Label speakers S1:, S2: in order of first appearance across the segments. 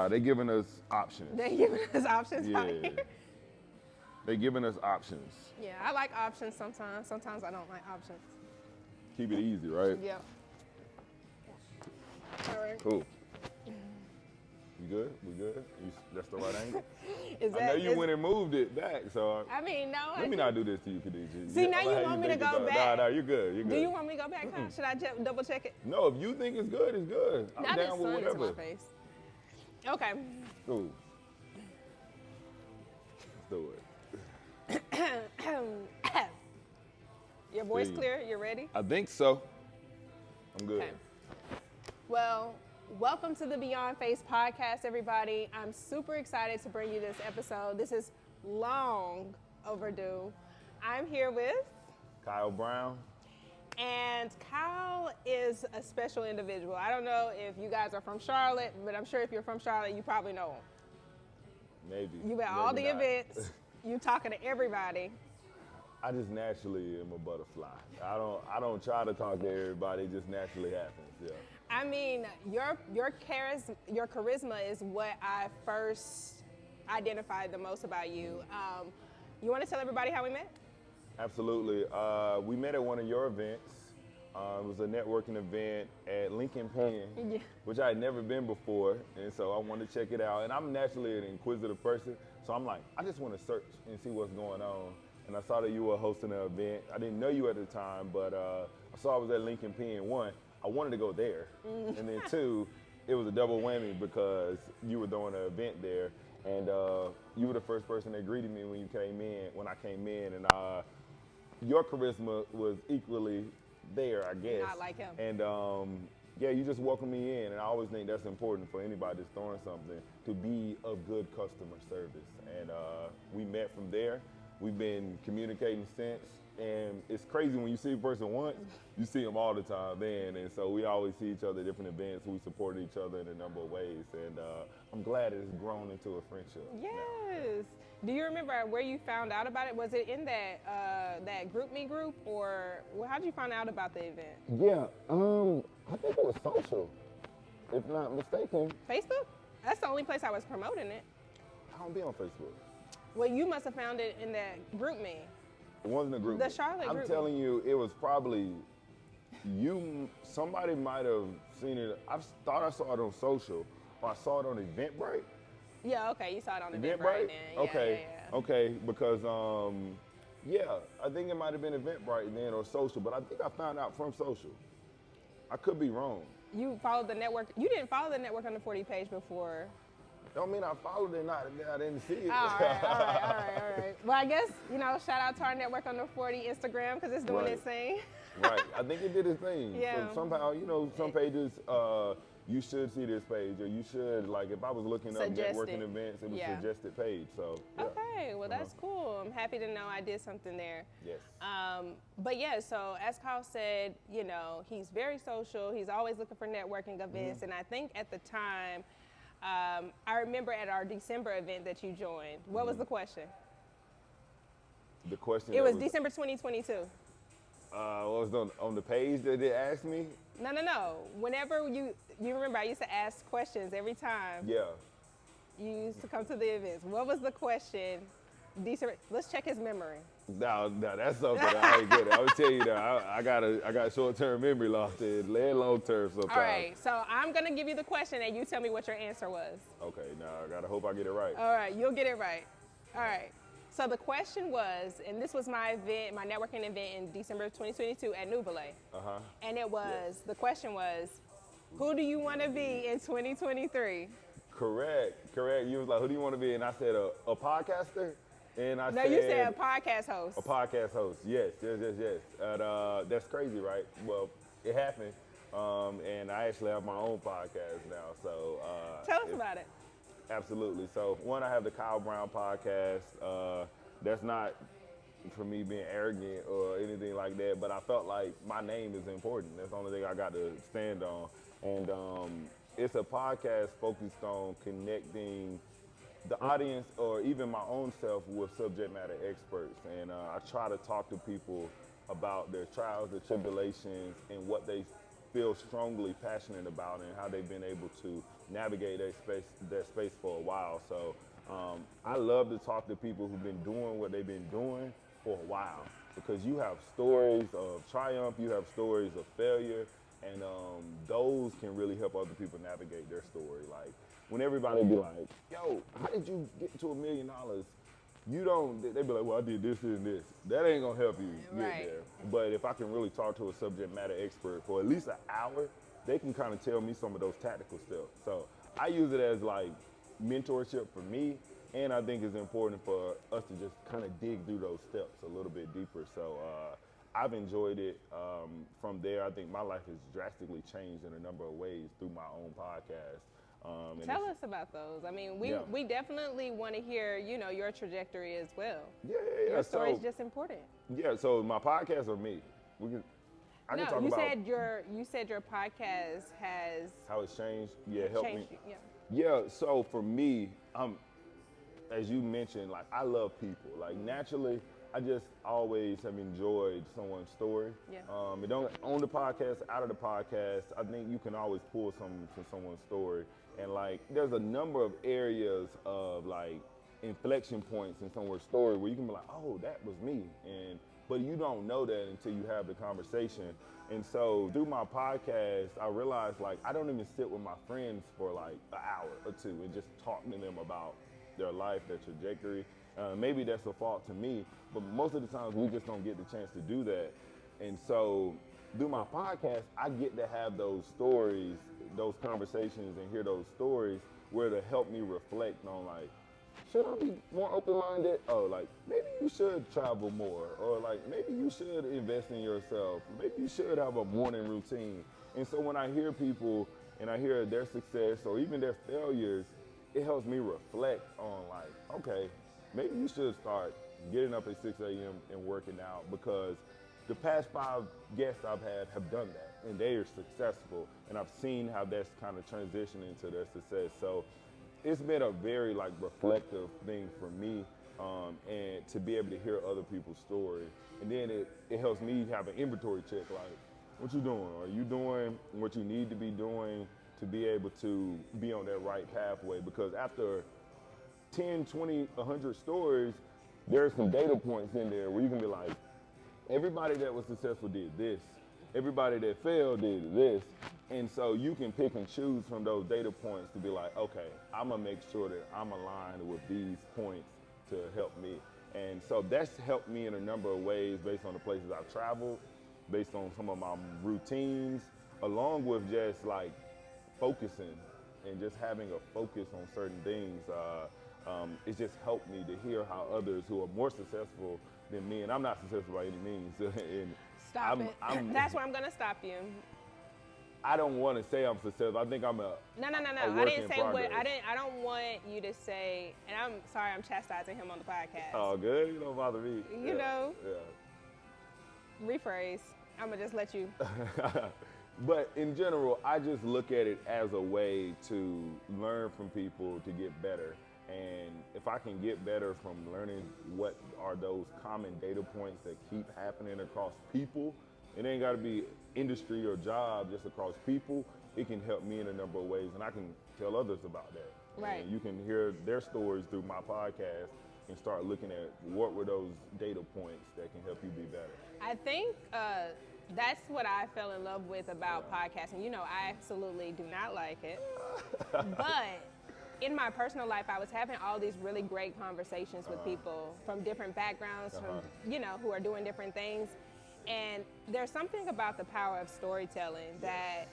S1: They giving us options.
S2: They giving us options
S1: Yeah.
S2: out here.
S1: They giving us options.
S2: Yeah, I like options sometimes. Sometimes I don't like options.
S1: Keep it easy, right?
S2: Yeah. All right.
S1: Cool. You good? We good? That's the right angle?
S2: Is
S1: I know you went and moved it back, so
S2: I mean, no.
S1: let me not do this to you, Khadijah.
S2: See, now
S1: I'm
S2: you
S1: gonna have
S2: want me to
S1: think
S2: go
S1: about it.
S2: back?
S1: Nah, you're good. You're good.
S2: Do you want me to go back, huh? Should I double check it?
S1: No, if you think it's good, it's good. I'm
S2: Now
S1: down
S2: the
S1: with
S2: sun is in
S1: whatever.
S2: my face. Okay.
S1: Cool. Let's do it.
S2: Your voice
S1: See.
S2: clear? You ready?
S1: I think so. I'm good.
S2: Okay. Well, welcome to the BeyondFace podcast, everybody. I'm super excited to bring you this episode. This is long overdue. I'm here with,
S1: Kyle Brown.
S2: and Kyle is a special individual. I don't know if you guys are from Charlotte, but I'm sure if you're from Charlotte, you probably know him.
S1: Maybe.
S2: You at all the
S1: maybe not.
S2: events, you talking to everybody.
S1: I just naturally am a butterfly. I don't try to talk to everybody. It just naturally happens. Yeah.
S2: I mean, your charisma is what I first identified the most about you. You want to tell everybody how we met?
S1: Absolutely. We met at one of your events. It was a networking event at Lincoln Penn,
S2: Yeah.
S1: which I had never been before, and so I wanted to check it out. And I'm naturally an inquisitive person, so I'm like, I just want to search and see what's going on. And I saw that you were hosting an event. I didn't know you at the time, but I saw I was at Lincoln Penn. One, I wanted to go there, and then two, it was a double whammy because you were throwing an event there, and you were the first person that greeted me when I came in, and your charisma was equally there, I guess.
S2: Not like him.
S1: And yeah, you just welcomed me in, and I always think that's important for anybody that's throwing something, to be of good customer service. And we met from there. We've been communicating since, and it's crazy when you see a person once, you see them all the time then, and so we always see each other at different events. We support each other in a number of ways, and I'm glad it's grown into a friendship.
S2: Yes. Do you remember where you found out about it? Was it in that GroupMe group, or how did you find out about the event?
S1: Yeah, I think it was social, if not mistaken.
S2: Facebook? That's the only place I was promoting it.
S1: I don't be on Facebook.
S2: Well, you must have found it in that GroupMe.
S1: It wasn't a group.
S2: The Charlotte
S1: I'm
S2: group.
S1: telling you, it was probably you. Somebody might have seen it. I thought I saw it on social, or I saw it on Eventbrite.
S2: Yeah, okay, you saw it on
S1: Eventbrite?
S2: Eventbrite then. Yeah,
S1: Okay,
S2: yeah.
S1: okay, because yeah, I think it might have been Eventbrite then or social, but I think I found out from social. I could be wrong.
S2: You followed the network. You didn't follow the Network Under 40 page before.
S1: Don't mean I followed it, not I didn't see it.
S2: All right. Well, I guess, shout out to our Network Under 40 Instagram because it's doing
S1: Right.
S2: its thing.
S1: Right, I think it did its thing.
S2: Yeah.
S1: So somehow, some pages, you should see this page, or you should, like, if I was looking up
S2: Suggested.
S1: networking events, it was
S2: Yeah.
S1: suggested page. So yeah.
S2: Okay, well, that's cool. I'm happy to know I did something there.
S1: Yes.
S2: But yeah, so as Kyle said, he's very social. He's always looking for networking events. And I think at the time, I remember at our December event that you joined. What was the question?
S1: The question.
S2: It was December 2022.
S1: What was on the page that they asked me?
S2: No. Whenever you remember, I used to ask questions every time.
S1: Yeah.
S2: You used to come to the events. What was the question? December. Let's check his memory.
S1: No, that's something I ain't good at. I would tell you that I got short-term memory loss and long-term sometimes.
S2: All right, so I'm gonna give you the question and you tell me what your answer was.
S1: Okay, now I gotta hope I get it right.
S2: All right, you'll get it right. All right. So the question was, and this was my event, my networking event in December 2022 at Nubile. And it was, the question was, who do you want to be in 2023?
S1: Correct. You was like, who do you want to be? And I said, a podcaster? And I
S2: No,
S1: said,
S2: you said a podcast host.
S1: A podcast host, yes. And that's crazy, right? Well, it happened. And I actually have my own podcast now. So
S2: Tell us about it.
S1: Absolutely. So one, I have the Kyle Brown podcast. That's not for me being arrogant or anything like that, but I felt like my name is important. That's the only thing I got to stand on. And it's a podcast focused on connecting the audience or even my own self with subject matter experts. And I try to talk to people about their trials, their tribulations, and what they feel strongly passionate about and how they've been able to navigate that space for a while. So I love to talk to people who've been doing what they've been doing for a while, because you have stories of triumph, you have stories of failure, and those can really help other people navigate their story. Like when everybody be like, yo, how did you get to $1 million? You don't, they be like, well, I did this and this. That ain't gonna help you get there. But if I can really talk to a subject matter expert for at least an hour, they can kind of tell me some of those tactical steps. So I use it as like mentorship for me, and I think it's important for us to just kind of dig through those steps a little bit deeper. So I've enjoyed it. From there, I think my life has drastically changed in a number of ways through my own podcast.
S2: Tell us about those. I mean, we definitely want to hear, your trajectory as well.
S1: Yeah.
S2: Your story is just important.
S1: Yeah, so my podcast are me. I can talk about.
S2: You said your podcast has
S1: how it's changed. Yeah, helped me.
S2: Yeah.
S1: So for me, as you mentioned, like I love people. Like naturally, I just always have enjoyed someone's story.
S2: Yeah.
S1: It don't on the podcast, out of the podcast. I think you can always pull something from someone's story. And like, there's a number of areas of like inflection points in someone's story where you can be like, oh, that was me. But you don't know that until you have the conversation. And so through my podcast, I realized like I don't even sit with my friends for like an hour or two and just talk to them about their life, their trajectory. Maybe that's a fault to me, but most of the times we just don't get the chance to do that. And so through my podcast, I get to have those stories, those conversations, and hear those stories where to help me reflect on like, should I be more open-minded? Oh, like maybe you should travel more, or like maybe you should invest in yourself. Maybe you should have a morning routine. And so when I hear people and I hear their success or even their failures, it helps me reflect on like, okay, maybe you should start getting up at 6 a.m. and working out, because the past 5 guests I've had have done that and they are successful, and I've seen how that's kind of transitioned into their success. So it's been a very like reflective thing for me, and to be able to hear other people's story. And then it helps me have an inventory check, like, what you doing? Are you doing what you need to be doing to be able to be on that right pathway? Because after 10, 20, 100 stories, there's some data points in there where you can be like, everybody that was successful did this. Everybody that failed did this. And so you can pick and choose from those data points to be like, okay, I'm gonna make sure that I'm aligned with these points to help me. And so that's helped me in a number of ways based on the places I've traveled, based on some of my routines, along with just like focusing and just having a focus on certain things. It's just helped me to hear how others who are more successful than me, and I'm not successful by any means. And
S2: Stop it. That's where I'm gonna stop you.
S1: I don't want to say I'm successful. I think I'm a
S2: No. I didn't say what. I don't want you to say. And I'm sorry, I'm chastising him on the podcast.
S1: Oh, good. You don't bother me.
S2: You know.
S1: Yeah.
S2: Rephrase. I'm gonna just let you.
S1: But in general, I just look at it as a way to learn from people to get better. And if I can get better from learning what are those common data points that keep happening across people, it ain't gotta be industry or job, just across people, it can help me in a number of ways, and I can tell others about that.
S2: Right.
S1: And you can hear their stories through my podcast and start looking at what were those data points that can help you be better.
S2: I think that's what I fell in love with about podcasting. I absolutely do not like it, but in my personal life, I was having all these really great conversations with people from different backgrounds, from who are doing different things. And there's something about the power of storytelling that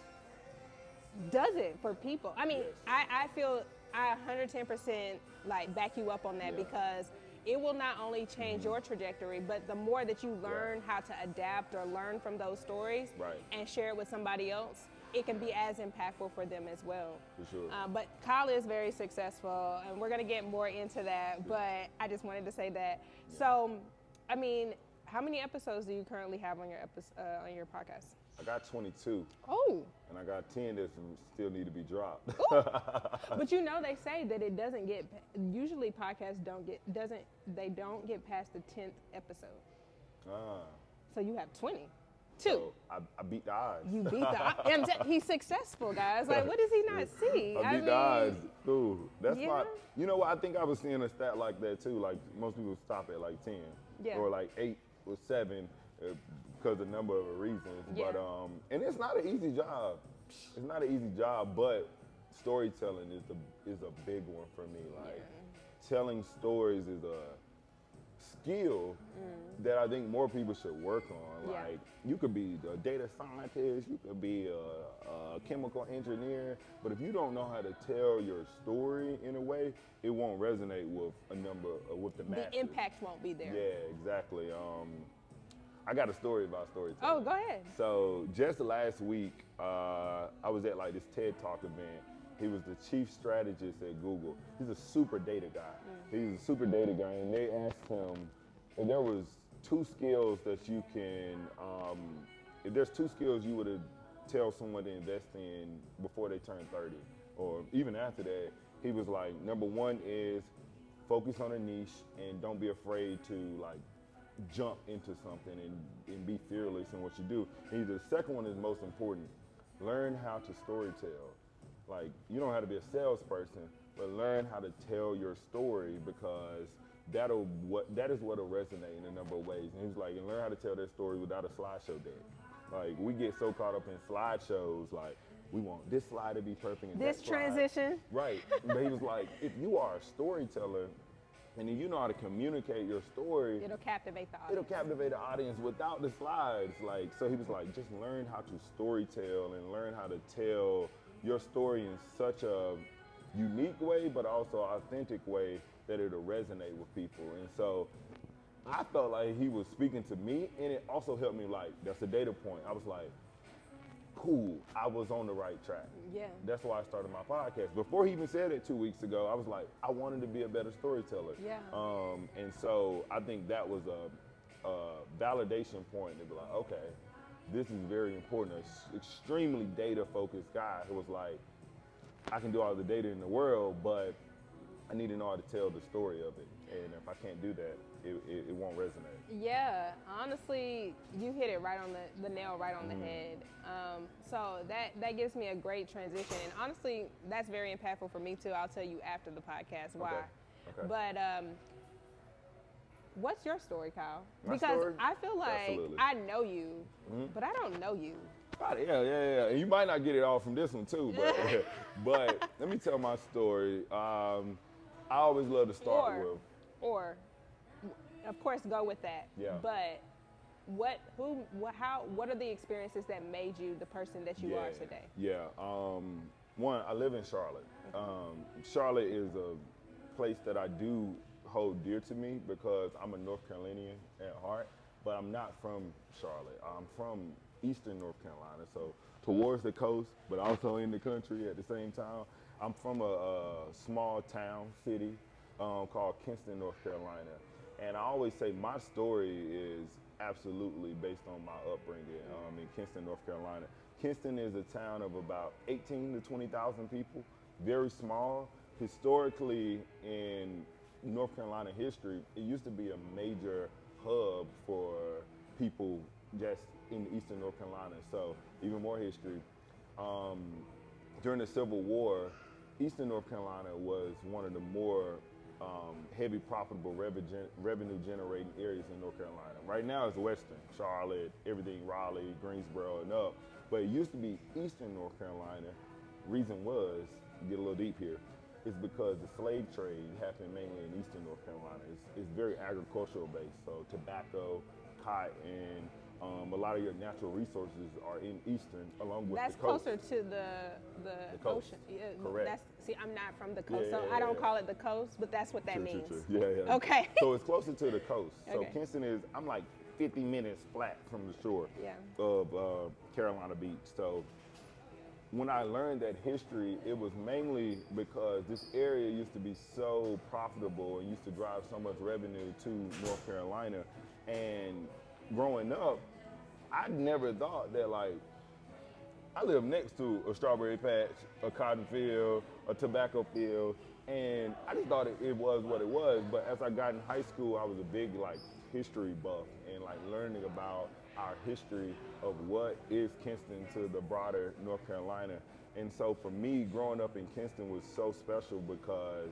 S2: does it for people. I mean, I feel I 110% like back you up on that, because it will not only change your trajectory, but the more that you learn how to adapt or learn from those stories and share it with somebody else, it can be as impactful for them as well.
S1: For sure.
S2: But Kyle is very successful, and we're going to get more into that, but I just wanted to say that. Yeah. So, I mean, how many episodes do you currently have on your podcast?
S1: I got 22.
S2: Oh.
S1: And I got 10 that still need to be dropped.
S2: But they say that it doesn't get, usually podcasts don't get past the 10th episode. So you have 20. 2.
S1: So I beat the odds.
S2: You beat he's successful, guys. Like, what does he not see?
S1: I beat the odds. Cool. That's
S2: yeah.
S1: why, you know what, I think I was seeing a stat like that too. Like most people stop at like 10 or like 8 or 7 because of a number of reasons.
S2: Yeah.
S1: But, and it's not an easy job. It's not an easy job, but storytelling is a big one for me. Like telling stories is a skill that I think more people should work on. Like you could be a data scientist, you could be a chemical engineer, but if you don't know how to tell your story in a way, it won't resonate with with the masses.
S2: The impact won't be there.
S1: Yeah, exactly. I got a story about storytelling.
S2: Oh, go ahead.
S1: So just last week, I was at like this TED Talk event. He was the chief strategist at Google. He's a super data guy. He's a super data guy, and they asked him if there was 2 skills that you can, if there's 2 skills you would tell someone to invest in before they turn 30, or even after that, he was like, number 1 is focus on a niche and don't be afraid to like jump into something and be fearless in what you do. And the second one is most important. Learn how to storytell. Like, you don't have to be a salesperson, but learn how to tell your story because that is what'll resonate in a number of ways. And he's like, and learn how to tell their story without a slideshow deck. Like, we get so caught up in slideshows, like, we want this slide to be perfect. And
S2: this transition.
S1: Right. But he was like, if you are a storyteller, and if you know how to communicate your story,
S2: it'll captivate the audience.
S1: It'll captivate the audience without the slides. Like, so he was like, just learn how to storytell and learn how to tell your story in such a unique way, but also authentic way that it'll resonate with people. And so I felt like he was speaking to me, and it also helped me, like, that's a data point. I was like, cool, I was on the right track.
S2: Yeah.
S1: That's why I started my podcast. Before he even said it 2 weeks ago, I was like, I wanted to be a better storyteller.
S2: Yeah.
S1: And so I think that was a validation point to be like, okay, this is very important. An extremely data-focused guy who was like, I can do all the data in the world, but I need to know how to tell the story of it. And if I can't do that, it won't resonate.
S2: Yeah, honestly, you hit it right on the nail right on the head. So that gives me a great transition. And honestly, that's very impactful for me too. I'll tell you after the podcast why.
S1: Okay.
S2: But what's your story, Kyle?
S1: My
S2: because
S1: story?
S2: I feel like
S1: Absolutely.
S2: I know you, but I don't know you.
S1: Yeah. And you might not get it all from this one too, but but let me tell my story. I always love to start with.
S2: Or, of course, go with that.
S1: Yeah.
S2: But what are the experiences that made you the person that you are today?
S1: Yeah. One, I live in Charlotte. Charlotte is a place that I do hold dear to me because I'm a North Carolinian at heart, but I'm not from Charlotte. I'm from Eastern North Carolina, so towards the coast, but also in the country at the same time. I'm from a small town, city called Kinston, North Carolina. And I always say my story is absolutely based on my upbringing in Kinston, North Carolina. Kinston is a town of about 18 to 20,000 people, very small. Historically, in North Carolina history, it used to be a major hub for people just in Eastern North Carolina. So even more history. During the Civil War, Eastern North Carolina was one of the more heavy profitable revenue generating areas in North Carolina. Right now it's Western, Charlotte, everything Raleigh, Greensboro and up. But it used to be Eastern North Carolina. Reason was, get a little deep here, is because the slave trade happened mainly in Eastern North Carolina. It's very agricultural based, so tobacco, cotton, a lot of your natural resources are in Eastern, along with
S2: that's
S1: the coast.
S2: Closer to the
S1: coast.
S2: ocean. Yeah,
S1: Correct.
S2: I'm not from the coast, so I don't call it the coast, but that's what that means.
S1: True. Yeah.
S2: Okay.
S1: So it's closer to the coast. So
S2: Okay.
S1: Kinston is, I'm like 50 minutes flat from the shore of Carolina Beach. So when I learned that history, it was mainly because this area used to be so profitable and used to drive so much revenue to North Carolina. And growing up, I never thought that, like, I lived next to a strawberry patch, a cotton field, a tobacco field, and I just thought it was what it was. But as I got in high school, I was a big, like, history buff and, like, learning about our history of what is Kinston to the broader North Carolina. And so for me, growing up in Kinston was so special because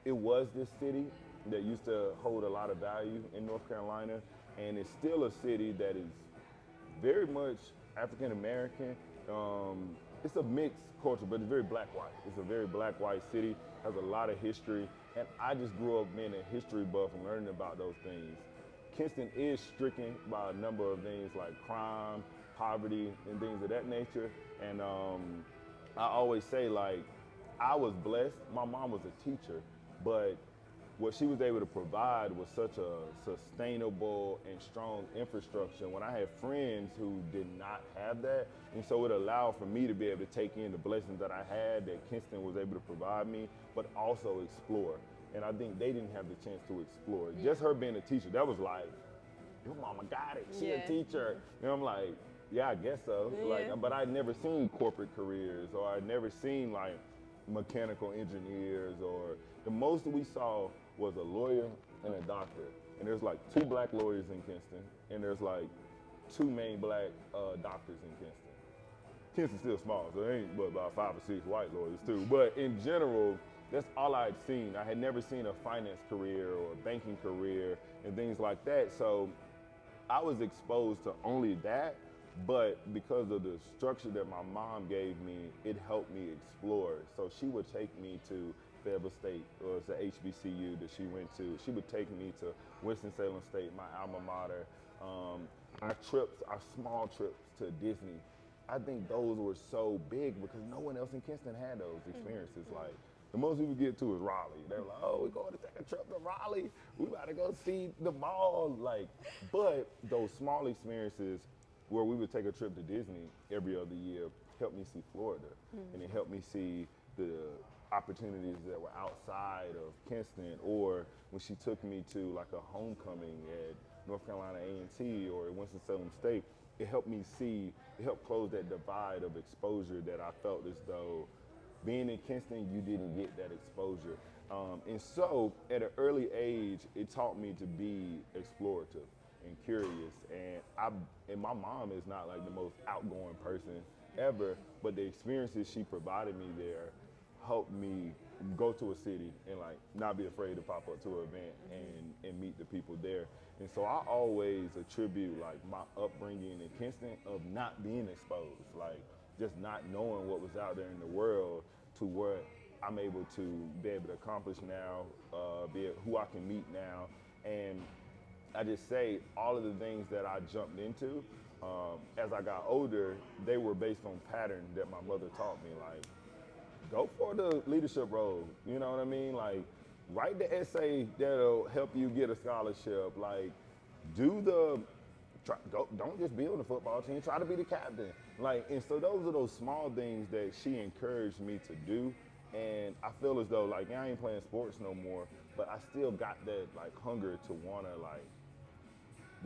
S1: it was this city that used to hold a lot of value in North Carolina, and it's still a city that is very much African American. It's a mixed culture, but it's very black-white. It's a very black-white city, has a lot of history, and I just grew up being a history buff and learning about those things. Kinston is stricken by a number of things like crime, poverty, and things of that nature. And I always say, like, I was blessed. My mom was a teacher, but what she was able to provide was such a sustainable and strong infrastructure when I had friends who did not have that. And so it allowed for me to be able to take in the blessings that I had that Kinston was able to provide me, but also explore. And I think they didn't have the chance to explore. Just her being a teacher, that was like, your mama got it, she a teacher. And I'm like, yeah, I guess so. Like, but I'd never seen corporate careers, or I'd never seen like mechanical engineers, or the most that we saw was a lawyer and a doctor. And there's like 2 black lawyers in Kinston, and there's like 2 main black doctors in Kinston. Kinston's still small, so there ain't but about 5 or 6 white lawyers too. But in general, that's all I'd seen. I had never seen a finance career or a banking career and things like that. So I was exposed to only that, but because of the structure that my mom gave me, it helped me explore. So she would take me to Fayetteville State, or it's the HBCU that she went to. She would take me to Winston-Salem State, my alma mater. Our trips, our small trips to Disney, I think those were so big because no one else in Kinston had those experiences. Like, the most we would get to is Raleigh. They were like, oh, we're going to take a trip to Raleigh. We about to go see the mall. Like, but those small experiences where we would take a trip to Disney every other year helped me see Florida. And it helped me see the opportunities that were outside of Kinston, or when she took me to like a homecoming at North Carolina A&T or at Winston-Salem State, it helped me see, it helped close that divide of exposure that I felt as though being in Kinston, you didn't get that exposure. And so at an early age, it taught me to be explorative and curious. And my mom is not like the most outgoing person ever, but the experiences she provided me there helped me go to a city and like not be afraid to pop up to an event and meet the people there. And so I always attribute like my upbringing in Kinston of not being exposed, like just not knowing what was out there in the world to what I'm able to be able to accomplish now, who I can meet now. And I just say all of the things that I jumped into as I got older, they were based on patterns that my mother taught me. Like, go for the leadership role, you know what I mean? Like, write the essay that'll help you get a scholarship. Like, don't just be on the football team, try to be the captain. Like, and so those are those small things that she encouraged me to do. And I feel as though, like, I ain't playing sports no more, but I still got that, like, hunger to want to, like,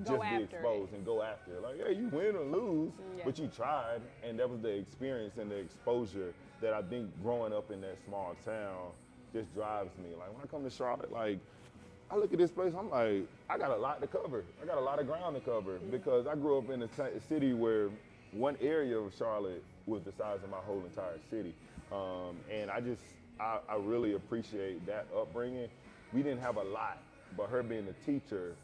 S1: just be exposed and go after it. Like, yeah, you win or lose, but you tried. And that was the experience and the exposure that I think growing up in that small town just drives me. Like, when I come to Charlotte, like, I look at this place, I'm like, I got a lot to cover. I got a lot of ground to cover because I grew up in a city where one area of Charlotte was the size of my whole entire city. And I really appreciate that upbringing. We didn't have a lot, but her being a teacher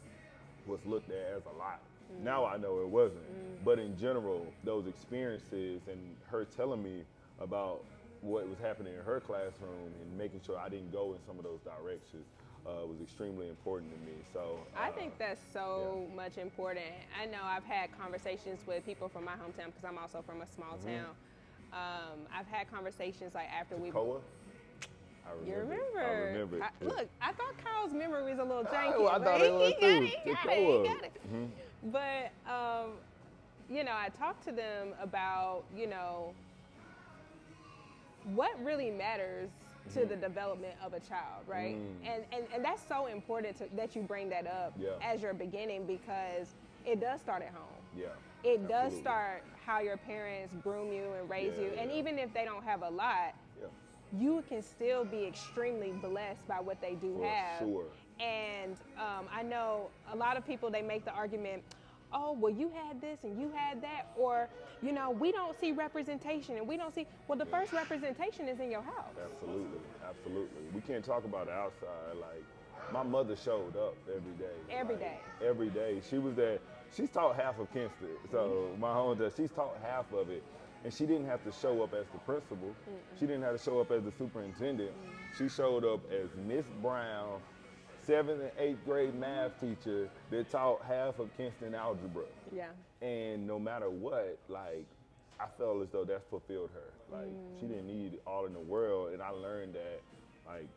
S1: was looked at as a lot. Now I know it wasn't. But in general, those experiences and her telling me about what was happening in her classroom and making sure I didn't go in some of those directions was extremely important to me. So
S2: I think that's so much important. I know I've had conversations with people from my hometown because I'm also from a small town. I've had conversations like after we. You remember?
S1: I remember.
S2: Look, I thought Kyle's memory was a little janky.
S1: I thought it was too.
S2: He got it. But, you know, I talked to them about, you know, what really matters to the development of a child, right? And that's so important that you bring that up as your beginning because it does start at home. It does start how your parents groom you and raise you. And even if they don't have a lot, you can still be extremely blessed by what they do have. And I know a lot of people, they make the argument, oh, well, you had this and you had that, or, you know, we don't see representation and we don't see, well, the first representation is in your house.
S1: Absolutely, absolutely. We can't talk about the outside. Like, my mother showed up every day.
S2: Every day.
S1: Every day. She was there. She's taught half of Kinston. So my hometown, she's taught half of it. And she didn't have to show up as the principal. She didn't have to show up as the superintendent. She showed up as Miss Brown, 7th and 8th grade math teacher that taught half of Kinston algebra.
S2: Yeah.
S1: And no matter what, like, I felt as though that fulfilled her. Like, she didn't need all in the world. And I learned that, like,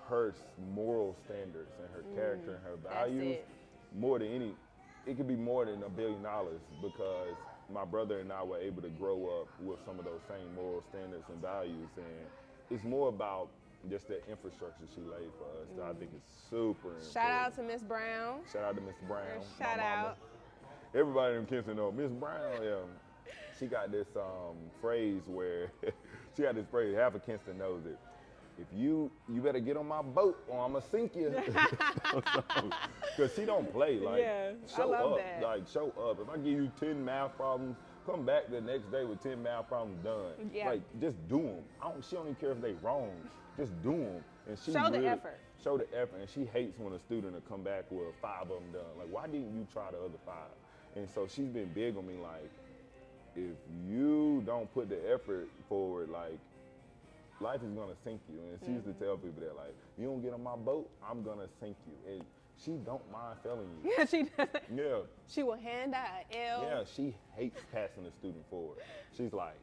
S1: her moral standards and her character and her values, more than any, it could be more than $1 billion, because my brother and I were able to grow up with some of those same moral standards and values. And it's more about just the infrastructure she laid for us that I think is super important.
S2: Shout out to Miss Brown.
S1: Shout out to Miss Brown.
S2: Shout out.
S1: Everybody in Kinston know Miss Brown. Yeah, she got this phrase where she got this phrase. Half of Kinston knows it. If you better get on my boat or I'ma sink you. Because she don't play. Like, show
S2: I love
S1: up.
S2: that.
S1: Like, show up. If I give you 10 math problems, come back the next day with 10 math problems done.
S2: Yeah.
S1: Like, just do them. She don't even care if they wrong. Just do them. And she
S2: Show the effort.
S1: Show the effort. And she hates when a student will come back with 5 of them done. Like, why didn't you try the other 5? And so she's been big on me, like, if you don't put the effort forward, like, life is gonna sink you. And she used to tell people that, like, you don't get on my boat, I'm gonna sink you. And she don't mind failing you.
S2: Yeah, she does.
S1: Yeah.
S2: She will hand out L.
S1: Yeah, she hates passing the student forward. She's like,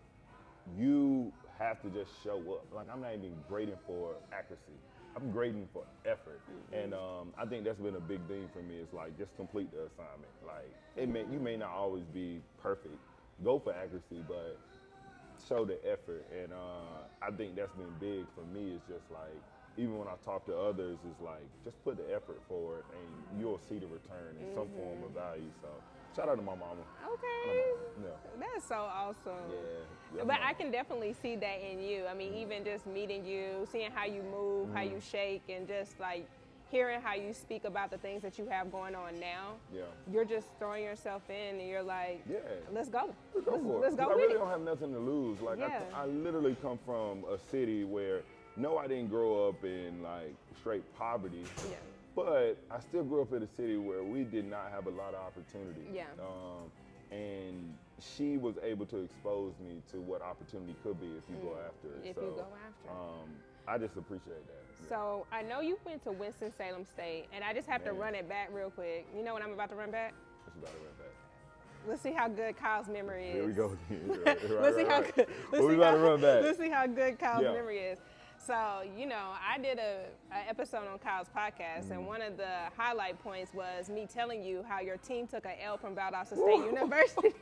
S1: you have to just show up. Like, I'm not even grading for accuracy. I'm grading for effort. And I think that's been a big thing for me, is like, just complete the assignment. Like, you may not always be perfect. Go for accuracy, but show the effort. And I think that's been big for me. It's just like, even when I talk to others, it's like, just put the effort forward and you'll see the return in some form of value. So shout out to my mama.
S2: Okay.
S1: Yeah.
S2: That's so awesome.
S1: Yeah.
S2: But I can definitely see that in you. I mean, even just meeting you, seeing how you move, how you shake, and just like hearing how you speak about the things that you have going on now.
S1: Yeah.
S2: You're just throwing yourself in and you're like, let's go.
S1: Let's go for it.
S2: Let's go
S1: I
S2: with
S1: really
S2: it.
S1: don't have nothing to lose. Like,
S2: Yeah.
S1: I literally come from a city where, no, I didn't grow up in like straight poverty.
S2: Yeah.
S1: But I still grew up in a city where we did not have a lot of opportunity.
S2: Yeah.
S1: And she was able to expose me to what opportunity could be if you go after it.
S2: If you go after it.
S1: I just appreciate that. Yeah.
S2: So I know you went to Winston-Salem State, and I just have to run it back real quick. You know what I'm about to run back?
S1: What you about to run back?
S2: Let's see how good Kyle's memory is.
S1: Here we go again.
S2: Let's see how good.
S1: What we about to run back?
S2: Let's see how good Kyle's memory is. So, you know, I did an episode on Kyle's podcast, and one of the highlight points was me telling you how your team took an L from Valdosta State University.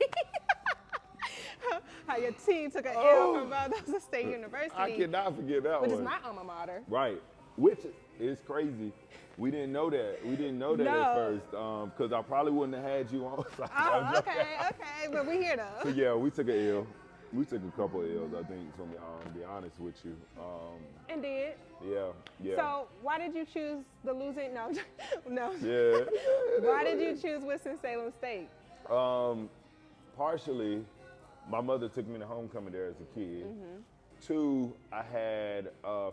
S2: How your team took an L from Valdosta State University.
S1: I cannot forget that one.
S2: Which is my alma mater.
S1: Right. Which is crazy. We didn't know that. We didn't know that at first, because I probably wouldn't have had you on.
S2: Oh, okay, but we here though.
S1: So yeah, we took an L. We took a couple of L's, I think, to be honest with you.
S2: And did.
S1: Yeah.
S2: So why did you choose the losing? No.
S1: Yeah.
S2: Why did you choose Winston-Salem State?
S1: Partially, my mother took me to homecoming there as a kid. 2, I had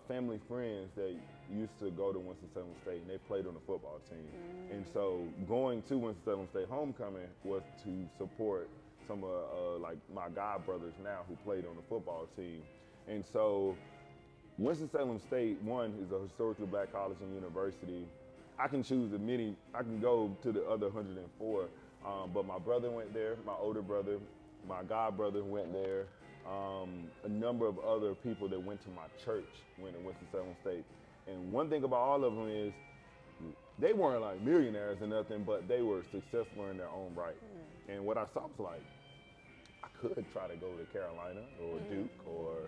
S1: family friends that used to go to Winston-Salem State, and they played on the football team. And so going to Winston-Salem State homecoming was to support some of like my god brothers now who played on the football team. And so Winston-Salem State, one, is a historically black college and university. I can choose I can go to the other 104, but my brother went there, my older brother, my god brother went there. A number of other people that went to my church went to Winston-Salem State. And one thing about all of them is they weren't like millionaires or nothing, but they were successful in their own right. And what I saw was like, I could try to go to Carolina or Duke or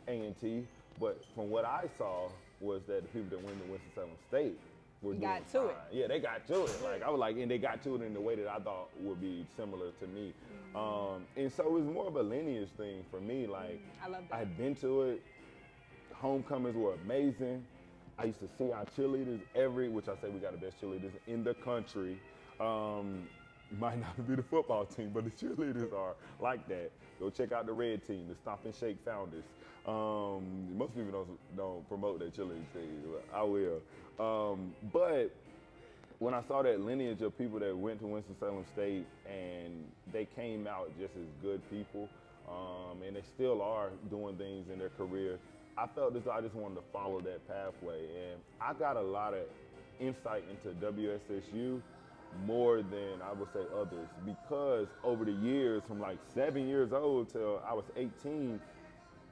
S1: A&T, but from what I saw was that the people that went to Winston-Salem State were doing
S2: got to
S1: fine.
S2: it.
S1: Yeah, they got to it. Like, I was like, and they got to it in the way that I thought would be similar to me. And so it was more of a lineage thing for me. Like,
S2: I love that.
S1: I had been to it. Homecomings were amazing. I used to see our cheerleaders which I say we got the best cheerleaders in the country. You might not be the football team, but the cheerleaders are like that. Go check out the red team, the Stomp and Shake founders. Most people don't promote their cheerleading team, but I will. But when I saw that lineage of people that went to Winston-Salem State and they came out just as good people, and they still are doing things in their career, I felt as though I just wanted to follow that pathway. And I got a lot of insight into WSSU more than I would say others, because over the years, from like 7 years old till I was 18,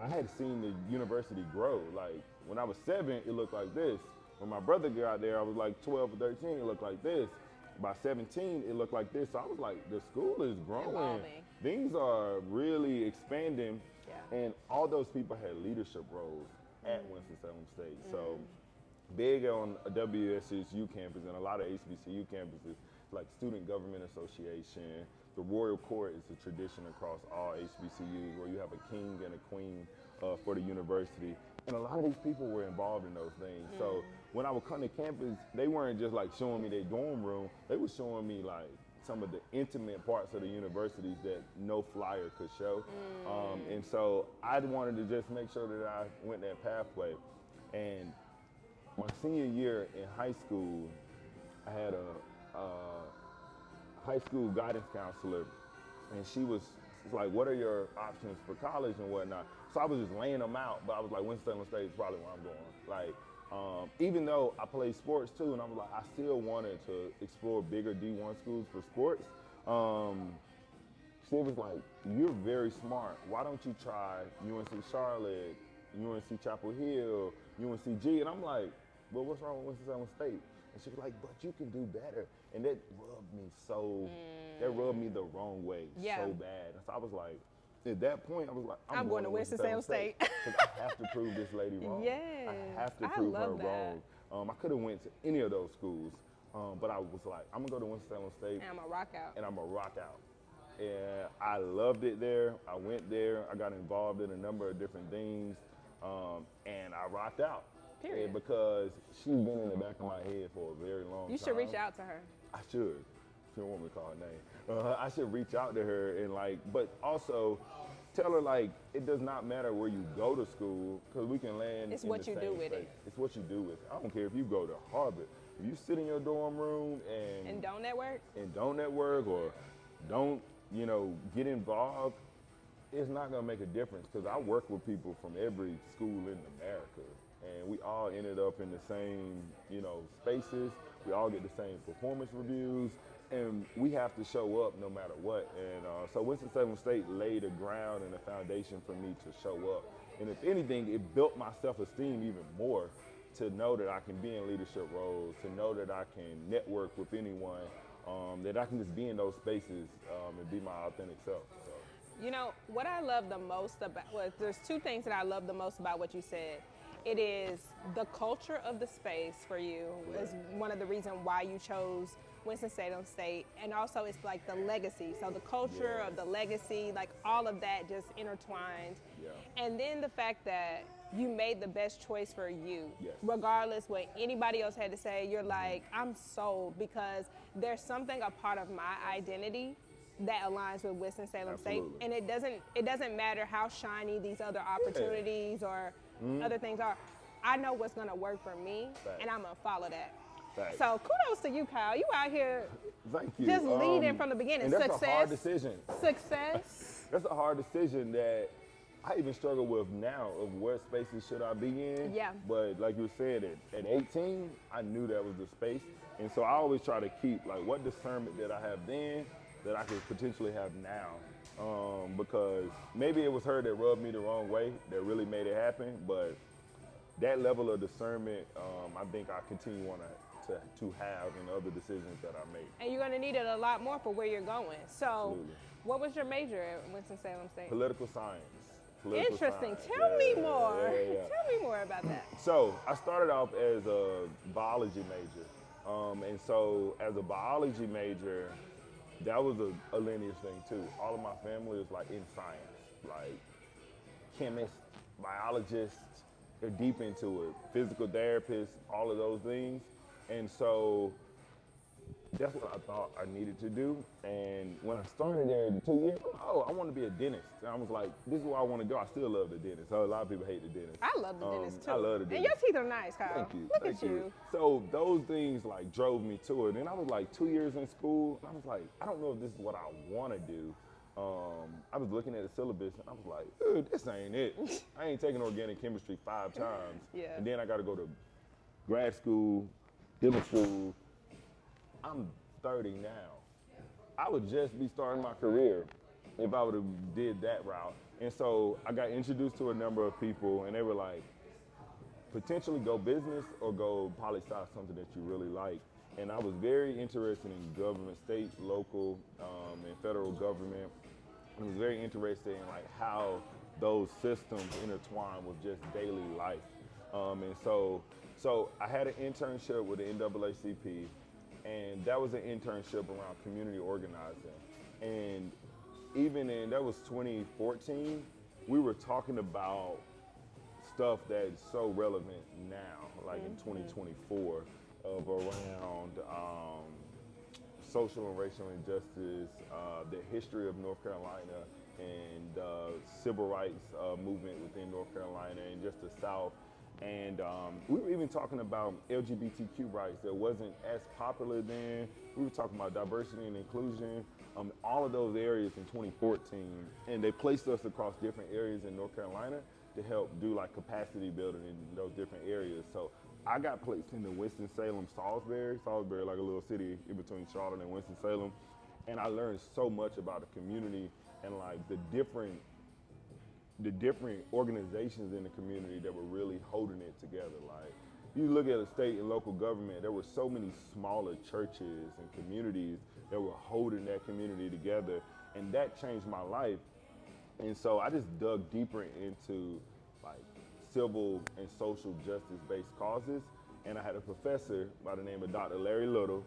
S1: I had seen the university grow. Like when I was 7, it looked like this. When my brother got there, I was like 12 or 13, it looked like this. By 17, it looked like this. So I was like, the school is growing.
S2: Evolving.
S1: Things are really expanding.
S2: Yeah.
S1: And all those people had leadership roles at Winston-Salem State. So big on a WSSU campus and a lot of HBCU campuses, like Student Government Association. The Royal Court is a tradition across all HBCUs where you have a king and a queen for the university. And a lot of these people were involved in those things. So when I would come to campus, they weren't just like showing me their dorm room, they were showing me like some of the intimate parts of the universities that no flyer could show. And so I wanted to just make sure that I went that pathway. And my senior year in high school, I had a high school guidance counselor, and she was like, what are your options for college and whatnot? So I was just laying them out, but I was like, Winston-Salem State is probably where I'm going. Like, even though I played sports too, and I was like, I still wanted to explore bigger D1 schools for sports. She was like, you're very smart. Why don't you try UNC Charlotte, UNC Chapel Hill, UNCG? And I'm like, well, what's wrong with Winston-Salem State? And she was like, but you can do better. And that rubbed me the wrong way so bad. And so I was like, at that point, I was like, I'm going to Winston-Salem State. Because I have to prove this lady wrong.
S2: Yes.
S1: I have to prove her
S2: that.
S1: wrong. I could have went to any of those schools, but I was like, I'm gonna go to Winston-Salem State.
S2: And I'm gonna rock out.
S1: And I'm gonna rock out. And I loved it there. I went there. I got involved in a number of different things, and I rocked out.
S2: Period.
S1: Because she's been in the back of my head for a very long time.
S2: You should reach out to her.
S1: I should. She don't want me to call her name. I should reach out to her and but also tell her it does not matter where you go to school, because we can land.
S2: It's
S1: in
S2: what
S1: the
S2: you
S1: same
S2: do with
S1: space.
S2: it.
S1: It's what you do with it. I don't care if you go to Harvard. If you sit in your dorm room
S2: and don't network,
S1: or don't get involved, it's not gonna make a difference, because I work with people from every school in America. And we all ended up in the same, spaces. We all get the same performance reviews, and we have to show up no matter what. And so Winston-Salem State laid a ground and a foundation for me to show up. And if anything, it built my self-esteem even more, to know that I can be in leadership roles, to know that I can network with anyone, that I can just be in those spaces and be my authentic self. So.
S2: What I love the most there's two things that I love the most about what you said. It is the culture of the space for you is one of the reasons why you chose Winston-Salem State, and also it's like the legacy. So the culture of the legacy, like all of that just intertwined.
S1: Yeah.
S2: And then the fact that you made the best choice for you,
S1: Yes.
S2: regardless what anybody else had to say. You're like, I'm sold, because there's something a part of my identity that aligns with Winston-Salem State, and it doesn't matter how shiny these other opportunities or other things are. I know what's gonna work for me, and I'm gonna follow that.
S1: Facts.
S2: So kudos to you, Kyle. You out here
S1: Thank you.
S2: just leading from the beginning.
S1: And that's a hard decision.
S2: Success.
S1: That's a hard decision that I even struggle with now, of what spaces should I be in.
S2: Yeah.
S1: But like you said, at 18, I knew that was the space. And so I always try to keep what discernment that I have then that I could potentially have now. Because maybe it was her that rubbed me the wrong way that really made it happen. But that level of discernment, I think I continue to have in other decisions that I make.
S2: And you're gonna need it a lot more for where you're going. So
S1: Absolutely.
S2: What was your major at Winston-Salem State?
S1: Political science.
S2: Interesting.
S1: Science.
S2: Tell me
S1: Yeah,
S2: more.
S1: yeah.
S2: Tell me more about that.
S1: So I started off as a biology major. And so as a biology major, that was a lineage thing too. All of my family was in science, chemists, biologists, they're deep into it, physical therapists, all of those things. And so that's what I thought I needed to do. And when I started there in 2 years, I want to be a dentist. And I was like, this is where I want to go. I still love the dentist. So a lot of people hate the dentist.
S2: I love the dentist too.
S1: I love the dentist.
S2: And your teeth are nice, Kyle.
S1: Thank you.
S2: Look at you.
S1: So those things like drove me to it. And I was like 2 years in school. And I was like, I don't know if this is what I want to do. I was looking at the syllabus and I was like, dude, this ain't it. I ain't taking organic chemistry 5 times.
S2: Yeah.
S1: And then I got to go to grad school, dental school. I'm 30 now. I would just be starting my career if I would have did that route. And so I got introduced to a number of people and they were like, potentially go business or go poli-sci, something that you really like. And I was very interested in government, state, local, and federal government. I was very interested in like how those systems intertwine with just daily life. And so I had an internship with the NAACP, and that was an internship around community organizing. And even in, that was 2014, we were talking about stuff that's so relevant now, like in 2024, of around social and racial injustice, the history of North Carolina, and civil rights movement within North Carolina and just the South. And we were even talking about LGBTQ rights that wasn't as popular then. We were talking about diversity and inclusion, all of those areas in 2014. And they placed us across different areas in North Carolina to help do like capacity building in those different areas. So I got placed in the Winston-Salem, Salisbury like a little city in between Charlotte and Winston-Salem. And I learned so much about the community and like the different organizations in the community that were really holding it together. Like, you look at a state and local government, there were so many smaller churches and communities that were holding that community together, and that changed my life. And so I just dug deeper into like civil and social justice-based causes, and I had a professor by the name of Dr. Larry Little,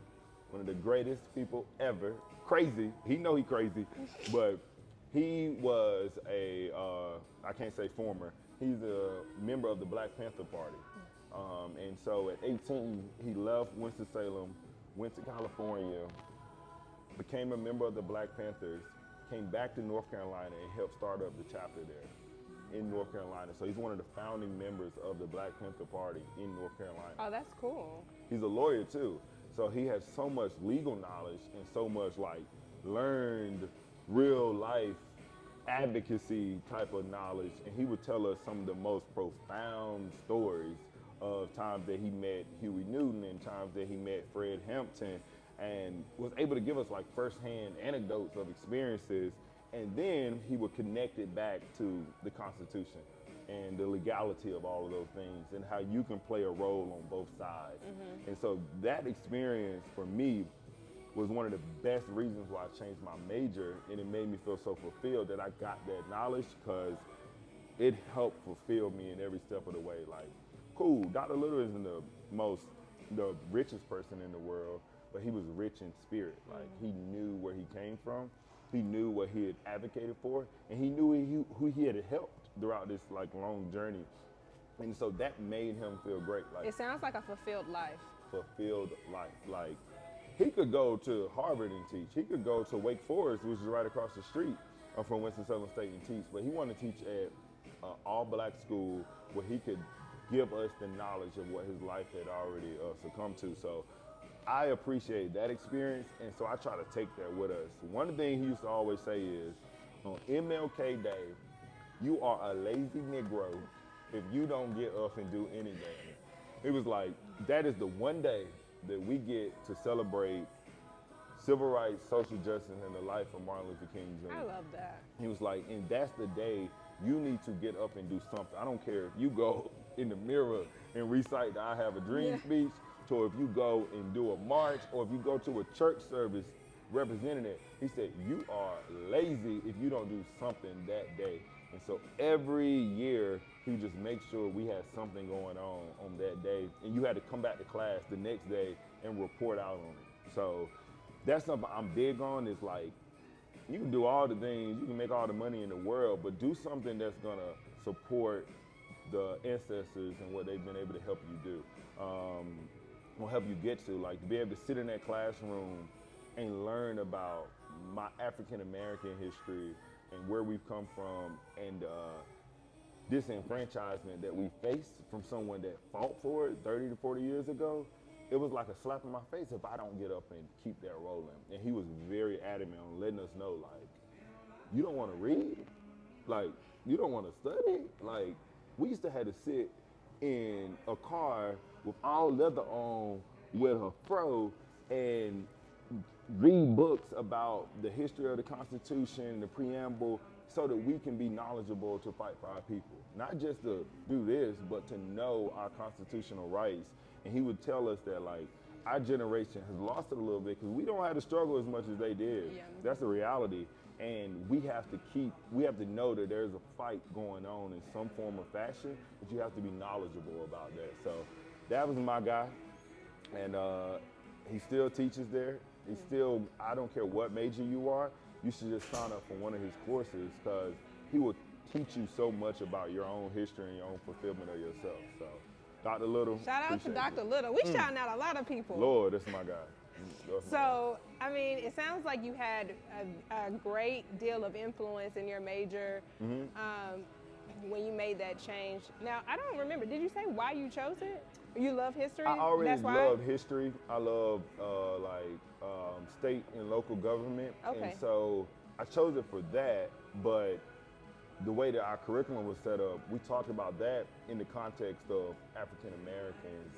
S1: one of the greatest people ever. Crazy, he know he crazy, but he was I can't say former, he's a member of the Black Panther Party. And so at 18, he left Winston-Salem, went to California, became a member of the Black Panthers, came back to North Carolina and helped start up the chapter there in North Carolina. So he's one of the founding members of the Black Panther Party in North Carolina.
S2: Oh, that's cool.
S1: He's a lawyer too. So he has so much legal knowledge and so much like learned real life advocacy type of knowledge, and he would tell us some of the most profound stories of times that he met Huey Newton and times that he met Fred Hampton, and was able to give us like firsthand anecdotes of experiences, and then he would connect it back to the Constitution and the legality of all of those things and how you can play a role on both sides. And so that experience for me was one of the best reasons why I changed my major, and it made me feel so fulfilled that I got that knowledge, because it helped fulfill me in every step of the way. Like, cool, Dr. Little isn't the richest person in the world, but he was rich in spirit. Like, he knew where he came from, he knew what he had advocated for, and he knew who he had helped throughout this like long journey. And so that made him feel great. Like,
S2: It sounds like a fulfilled life.
S1: fulfilled life. Like, he could go to Harvard and teach. He could go to Wake Forest, which is right across the street from Winston-Salem State, and teach. But he wanted to teach at an all-black school where he could give us the knowledge of what his life had already succumbed to. So I appreciate that experience, and so I try to take that with us. One thing he used to always say is, on MLK Day, you are a lazy Negro if you don't get up and do anything. It was like, that is the one day that we get to celebrate civil rights, social justice, and the life of Martin Luther King Jr.
S2: I love that.
S1: He was like, and that's the day you need to get up and do something. I don't care if you go in the mirror and recite the I Have a Dream speech, or if you go and do a march, or if you go to a church service representing it. He said, you are lazy if you don't do something that day. And so every year, he would just make sure we had something going on that day. And you had to come back to class the next day and report out on it. So that's something I'm big on, is like, you can do all the things, you can make all the money in the world, but do something that's gonna support the ancestors and what they've been able to help you do. will help you get to. Like to be able to sit in that classroom and learn about my African American history and where we've come from and disenfranchisement that we faced from someone that fought for it 30 to 40 years ago, it was like a slap in my face if I don't get up and keep that rolling. And he was very adamant on letting us know, like, you don't want to read? Like, you don't want to study? Like, we used to have to sit in a car with all leather on with a fro and read books about the history of the Constitution, the preamble, so that we can be knowledgeable to fight for our people. Not just to do this, but to know our constitutional rights. And he would tell us that, like, our generation has lost it a little bit because we don't have to struggle as much as they did. Yeah. That's the reality. And we have to know that there's a fight going on in some form or fashion, but you have to be knowledgeable about that. So that was my guy. And he still teaches there. He's still, I don't care what major you are, you should just sign up for one of his courses because he will teach you so much about your own history and your own fulfillment of yourself. So, Dr. Little.
S2: Shout out to Dr. Little. We shouting out a lot of people.
S1: Lord, that's my guy.
S2: So, I mean, it sounds like you had a great deal of influence in your major when you made that change. Now, I don't remember. Did you say why you chose it? You love history?
S1: I already love history. I love state and local government.
S2: Okay.
S1: And so I chose it for that, but the way that our curriculum was set up, we talked about that in the context of African Americans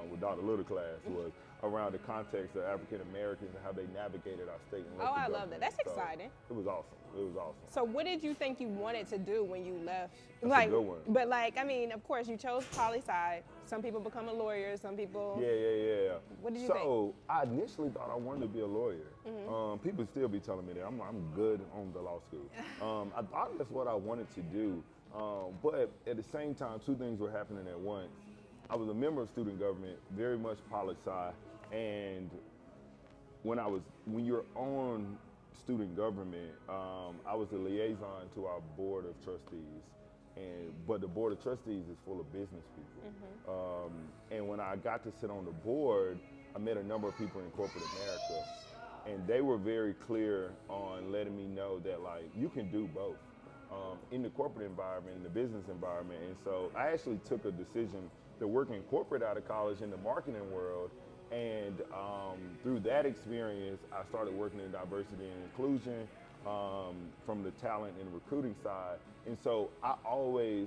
S1: with Dr. Little class was around the context of African Americans and how they navigated our state and local government.
S2: Love that. That's exciting.
S1: It was awesome. It was awesome.
S2: So what did you think you wanted to do when you left?
S1: That's a good one.
S2: But like, I mean, of course, you chose poli-sci. Some people become a lawyer. Some people.
S1: Yeah.
S2: What did you think?
S1: So I initially thought I wanted to be a lawyer. People still be telling me that I'm good on the law school. I thought that's what I wanted to do. But at the same time, two things were happening at once. I was a member of student government, very much poli-sci, and when you're on student government, I was a liaison to our board of trustees, but the board of trustees is full of business people. And when I got to sit on the board, I met a number of people in corporate America, and they were very clear on letting me know that, like, you can do both in the corporate environment, in the business environment. And so I actually took a decision to work in corporate out of college in the marketing world. And through that experience, I started working in diversity and inclusion from the talent and recruiting side. And so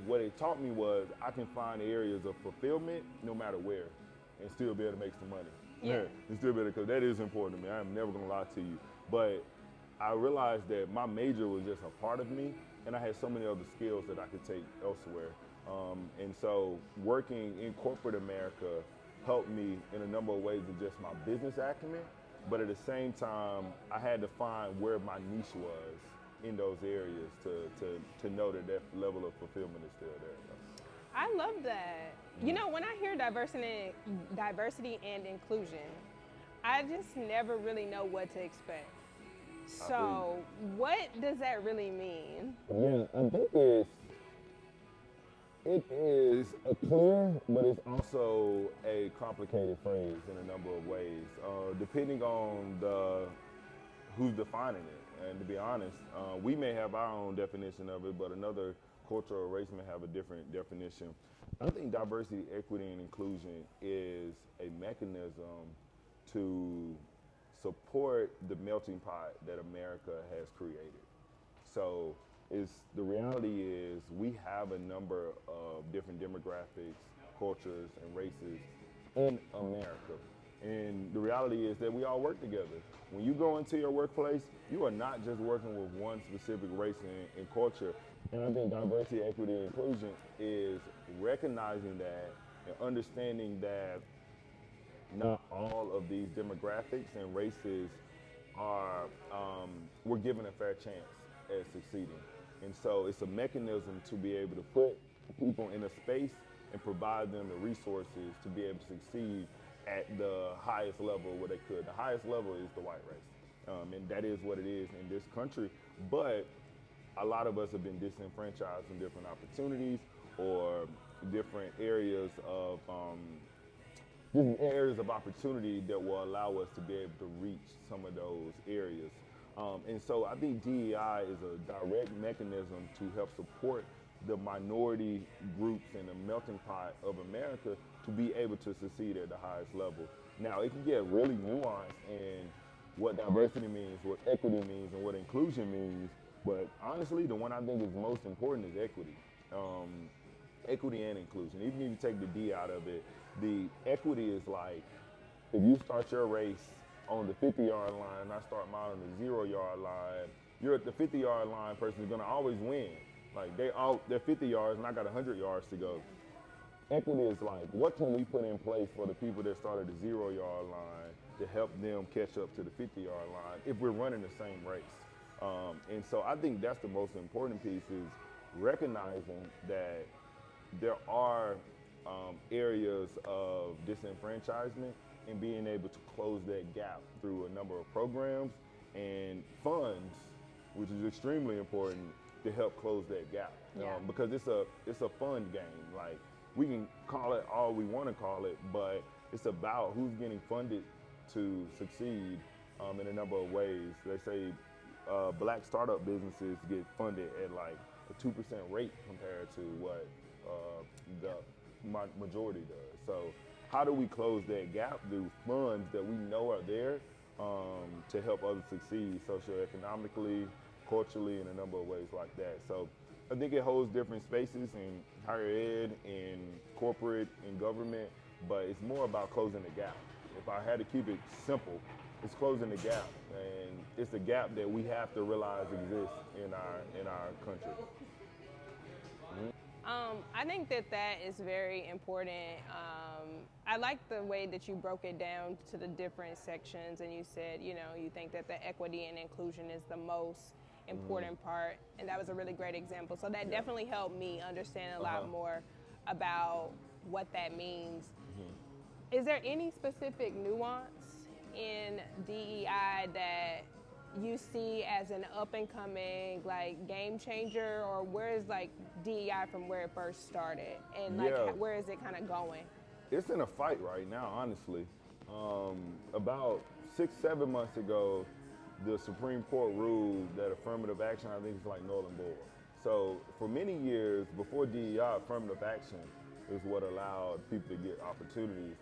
S1: what it taught me was I can find areas of fulfillment no matter where and still be able to make some money.
S2: Yeah.
S1: And still be able to, because that is important to me. I'm never gonna lie to you. But I realized that my major was just a part of me, and I had so many other skills that I could take elsewhere. And so working in corporate America helped me in a number of ways with just my business acumen, but at the same time, I had to find where my niche was in those areas to know that level of fulfillment is still there.
S2: I love that. You know, when I hear diversity and inclusion, I just never really know what to expect. So what does that really mean?
S1: Yeah, I think it is a clear, but it's also a complicated phrase in a number of ways, depending on who's defining it. And to be honest, we may have our own definition of it, but another culture or race may have a different definition. I think diversity, equity, and inclusion is a mechanism to support the melting pot that America has created. So the reality is we have a number of different demographics, cultures, and races in America. And the reality is that we all work together. When you go into your workplace, you are not just working with one specific race and culture. And I think diversity, equity, and inclusion is recognizing that and understanding that not all of these demographics and races were given a fair chance at succeeding. And so it's a mechanism to be able to put people in a space and provide them the resources to be able to succeed at the highest level where they could. The highest level is the white race. And that is what it is in this country. But a lot of us have been disenfranchised from different opportunities or different areas of just areas of opportunity that will allow us to be able to reach some of those areas. And so I think DEI is a direct mechanism to help support the minority groups in the melting pot of America to be able to succeed at the highest level. Now, it can get really nuanced in what diversity means, what equity means, and what inclusion means, but honestly, the one I think is most important is equity. Equity and inclusion. Even if you take the D out of it, the equity is like, if you start your race on the 50-yard line, and I start mine on the 0-yard line, you're at the 50-yard line person is gonna always win. Like they're 50 yards and I got 100 yards to go. Equity is like, what can we put in place for the people that start at the 0-yard line to help them catch up to the 50-yard line if we're running the same race? And so I think that's the most important piece, is recognizing that there are areas of disenfranchisement and being able to close that gap through a number of programs and funds, which is extremely important to help close that gap. Because it's a fun game. Like, we can call it all we want to call it, but it's about who's getting funded to succeed in a number of ways. They say black startup businesses get funded at like a 2% rate compared to what the majority does. So how do we close that gap through funds that we know are there to help others succeed socioeconomically, culturally, in a number of ways like that. So I think it holds different spaces in higher ed, in corporate, in government, but it's more about closing the gap. If I had to keep it simple, it's closing the gap, and it's a gap that we have to realize exists in our country.
S2: I think that is very important. I like the way that you broke it down to the different sections, and you said, you think that the equity and inclusion is the most important part, and that was a really great example. So that definitely helped me understand a lot more about what that means. Is there any specific nuance in DEI that you see as an up-and-coming game changer, or where is DEI from where it first started, and where is it kind of going?
S1: It's in a fight right now, honestly. About 6-7 months ago, the Supreme Court ruled that affirmative action, I think, is like null and void. So for many years before DEI, affirmative action is what allowed people to get opportunities.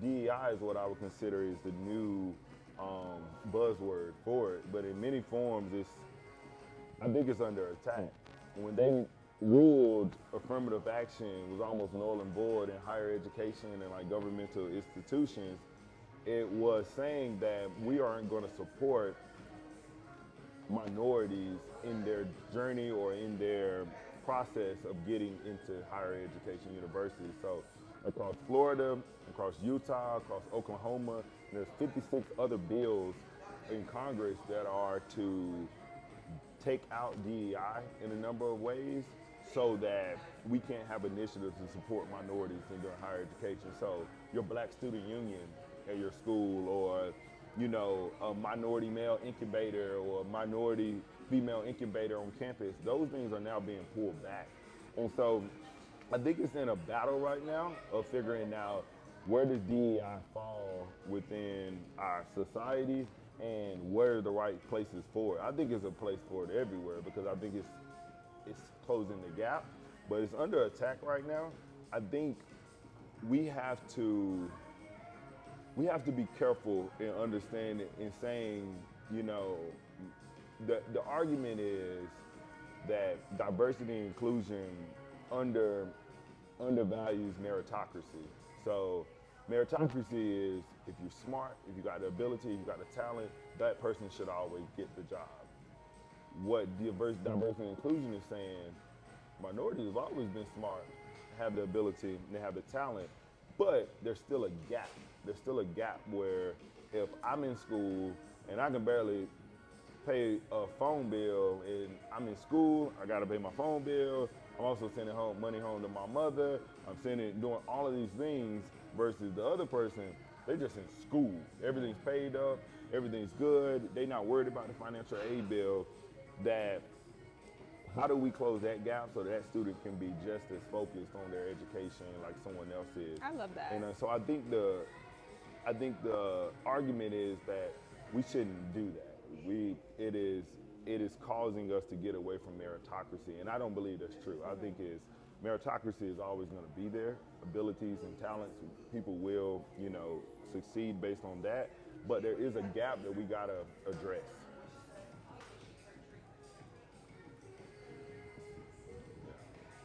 S1: DEI is what I would consider is the new buzzword for it, but in many forms, I think it's under attack. When they ruled affirmative action was almost null and void in higher education and governmental institutions, it was saying that we aren't going to support minorities in their journey or in their process of getting into higher education universities. So across Florida, across Utah, across Oklahoma, there's 56 other bills in Congress that are to take out DEI in a number of ways so that we can't have initiatives to support minorities in their higher education. So your black student union at your school, or a minority male incubator or a minority female incubator on campus, those things are now being pulled back. And so I think it's in a battle right now of figuring out where does DEI fall within our society and where are the right places for it. I think it's a place for it everywhere, because I think it's closing the gap, but it's under attack right now. I think we have to be careful in understanding and saying, the argument is that diversity and inclusion undervalues meritocracy. So meritocracy is, if you're smart, if you got the ability, if you got the talent, that person should always get the job. What diversity and inclusion is saying, minorities have always been smart, have the ability, and they have the talent, but there's still a gap. There's still a gap where if I'm in school and I can barely pay a phone bill, and I'm in school, I gotta pay my phone bill, I'm also sending money home to my mother, I'm doing all of these things, versus the other person, they're just in school. Everything's paid up, everything's good, they not worried about the financial aid bill, that how do we close that gap so that student can be just as focused on their education like someone else is?
S2: I love that.
S1: And so I think the argument is that we shouldn't do that. It is causing us to get away from meritocracy, and I don't believe that's true. I think meritocracy is always going to be there. Abilities and talents, people will, succeed based on that. But there is a gap that we got to address.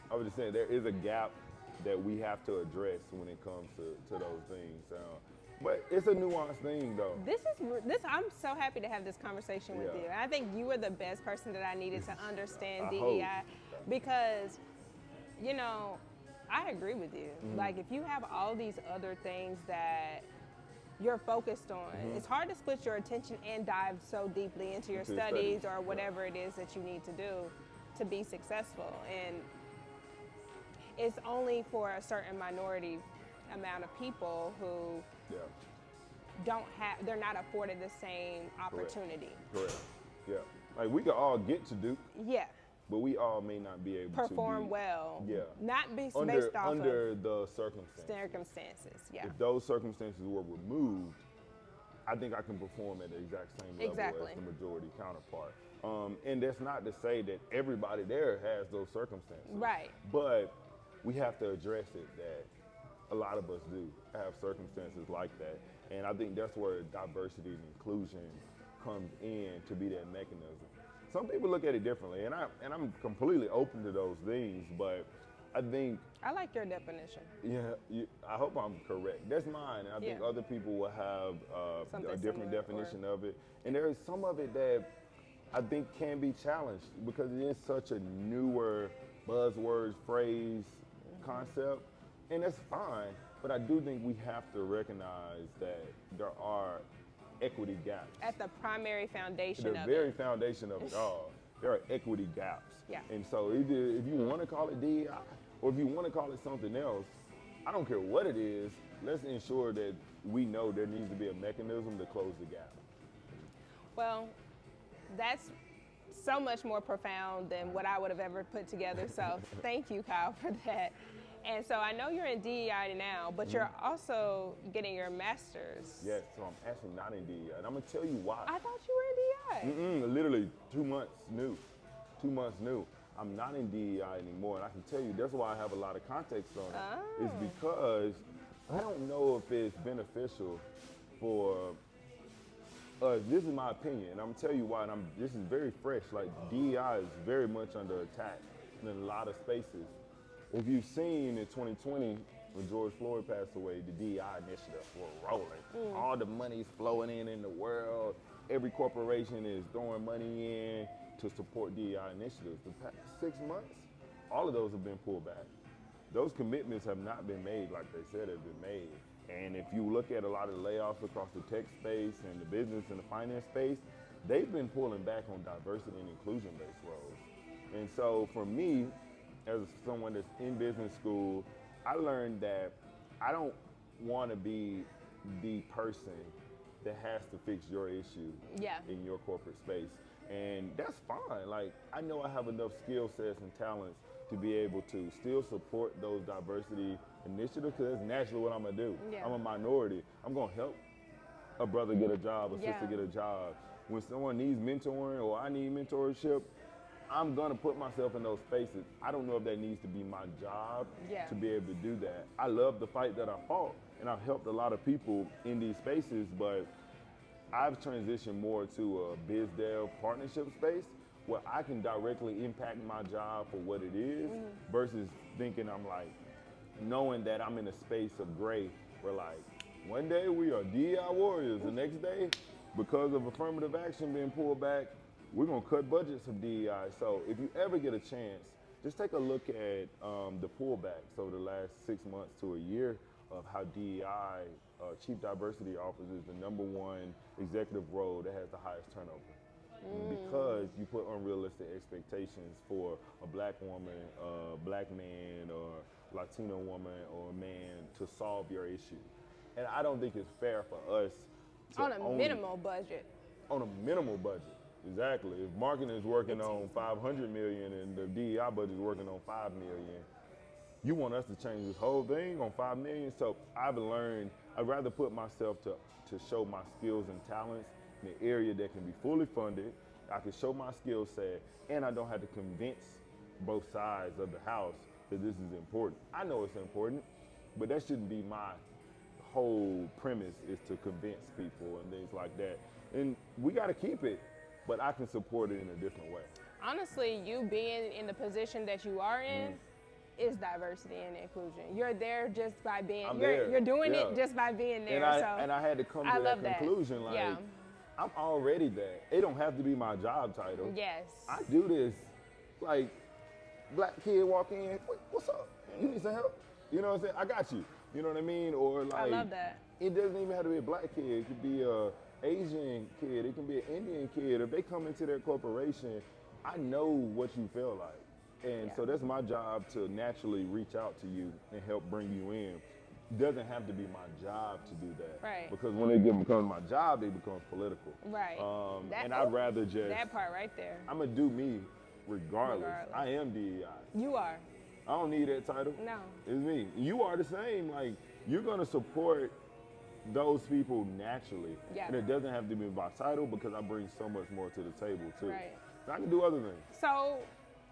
S1: I was just saying there is a gap that we have to address when it comes to those things. But it's a nuanced thing, though.
S2: I'm so happy to have this conversation with you. I think you were the best person that I needed to understand DEI because, I agree with you. Mm-hmm. Like, if you have all these other things that you're focused on, it's hard to split your attention and dive so deeply into your studies or whatever it is that you need to do to be successful. And it's only for a certain minority amount of people who they're not afforded the same opportunity.
S1: Correct. Yeah. Like, we could all get to Duke.
S2: Yeah.
S1: But we all may not be able to
S2: perform well.
S1: Yeah.
S2: Not based off
S1: under the circumstances.
S2: Yeah.
S1: If those circumstances were removed, I think I can perform at the exact same level as the majority counterpart. And that's not to say that everybody there has those circumstances.
S2: Right.
S1: But we have to address it that a lot of us do have circumstances like that. And I think that's where diversity and inclusion comes in to be that mechanism. Some people look at it differently, and I'm completely open to those things, but I think...
S2: I like your definition.
S1: Yeah, I hope I'm correct. That's mine, and I think other people will have a different definition of it. And there is some of it that I think can be challenged because it is such a newer buzzword, phrase, concept, and that's fine, but I do think we have to recognize that there are equity gaps.
S2: At the primary foundation
S1: of it. The very foundation of it all, there are equity gaps.
S2: Yeah.
S1: And so either if you want to call it DEI or if you want to call it something else, I don't care what it is, let's ensure that we know there needs to be a mechanism to close the gap.
S2: Well, that's so much more profound than what I would have ever put together. So thank you, Kyle, for that. And so I know you're in DEI now, but you're also getting your master's. Yes,
S1: so I'm actually not in DEI, and I'm gonna tell you why.
S2: I thought you were in
S1: DEI. Literally 2 months new. 2 months new. I'm not in DEI anymore, and I can tell you that's why I have a lot of context on it. Oh. It's because I don't know if it's beneficial for us. This is my opinion, and I'm gonna tell you why. And this is very fresh. Like, DEI is very much under attack in a lot of spaces. If you've seen in 2020, when George Floyd passed away, the DEI initiatives were rolling. All the money's flowing in the world. Every corporation is throwing money in to support DEI initiatives. The past 6 months, all of those have been pulled back. Those commitments have not been made like they said have been made. And if you look at a lot of the layoffs across the tech space and the business and the finance space, they've been pulling back on diversity and inclusion-based roles. And so for me, as someone that's in business school, I learned that I don't want to be the person that has to fix your issue in your corporate space. And that's fine. Like, I know I have enough skill sets and talents to be able to still support those diversity initiatives, because that's naturally what I'm gonna do. Yeah. I'm a minority. I'm gonna help a brother get a job, a sister get a job. When someone needs mentoring or I need mentorship, I'm gonna put myself in those spaces. I don't know if that needs to be my job to be able to do that. I love the fight that I fought, and I've helped a lot of people in these spaces, but I've transitioned more to a biz dev partnership space where I can directly impact my job for what it is versus thinking I'm like, knowing that I'm in a space of gray where like, one day we are DEI warriors, the next day, because of affirmative action being pulled back, we're gonna cut budgets of DEI. So if you ever get a chance, just take a look at the pullback. So the last 6 months to a year of how DEI, Chief Diversity Officer, is the #1 executive role that has the highest turnover. Because you put unrealistic expectations for a black woman, a black man, or Latino woman or man to solve your issue. And I don't think it's fair for us to
S2: on a minimal budget.
S1: On a minimal budget. Exactly. If marketing is working on 500 million and the DEI budget is working on 5 million, you want us to change this whole thing on 5 million? So I've learned I'd rather put myself to show my skills and talents in an area that can be fully funded. I can show my skill set, and I don't have to convince both sides of the house that this is important. I know it's important, but that shouldn't be my whole premise, is to convince people and things like that. And we got to keep it, but I can support it in a different way.
S2: Honestly, you being in the position that you are in is diversity and inclusion. You're there just by being, you're doing it just by being there.
S1: And I had to come to that conclusion, like, I'm already that. It don't have to be my job title.
S2: Yes.
S1: I do this, like, black kid walk in, what's up? You need some help? You know what I'm saying? I got you. You know what I mean? Or like,
S2: I love that.
S1: It doesn't even have to be a black kid. It could be a Asian kid. It can be an Indian kid. If they come into their corporation, I know what you feel like. And so that's my job, to naturally reach out to you and help bring you in. It doesn't have to be my job to do that.
S2: Right.
S1: Because when it becomes my job, it becomes political.
S2: Right.
S1: And I'd rather just...
S2: That part right there.
S1: I'm going to do me regardless. I am DEI.
S2: You are.
S1: I don't need that title.
S2: No.
S1: It's me. You are the same. Like, you're going to support those people naturally.
S2: Yeah.
S1: And it doesn't have to be by title, because I bring so much more to the table, too.
S2: Right.
S1: I can do other things.
S2: So,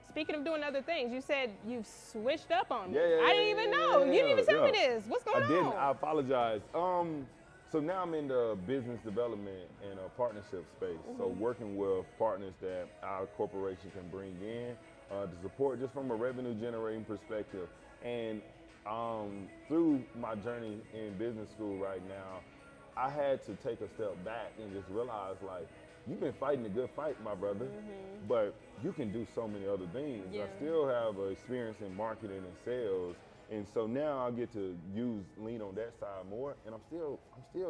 S2: speaking of doing other things, you said you've switched up on me.
S1: Yeah,
S2: I didn't even know. You didn't even tell me this. What's going on?
S1: I didn't. I apologize. So now I'm in the business development and partnership space. So working with partners that our corporation can bring in to support, just from a revenue generating perspective. And through my journey in business school right now, I had to take a step back and just realize, like, you've been fighting a good fight, my brother, but you can do so many other things.
S2: Yeah.
S1: I still have experience in marketing and sales, and so now I get to lean on that side more, and I'm still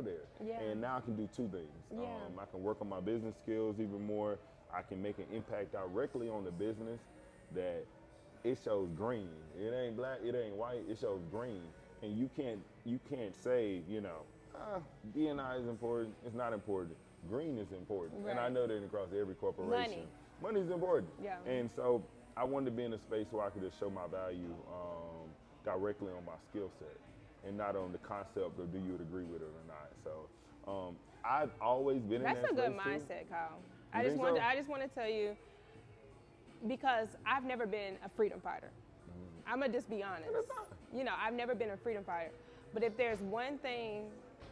S1: there.
S2: Yeah.
S1: And now I can do two things.
S2: Yeah.
S1: I can work on my business skills even more. I can make an impact directly on the business that it shows green. It ain't black, it ain't white, it shows green. And you can't say, D&I is important. It's not important. Green is important.
S2: Right.
S1: And I know that across every corporation. Money's important.
S2: Yeah.
S1: And so I wanted to be in a space where I could just show my value directly on my skill set, and not on the concept of do you agree with it or not. So I've always been in that space.
S2: That's a good mindset, Kyle. I just want to tell you, because I've never been a freedom fighter. I'm gonna just be honest. I've never been a freedom fighter. But if there's one thing,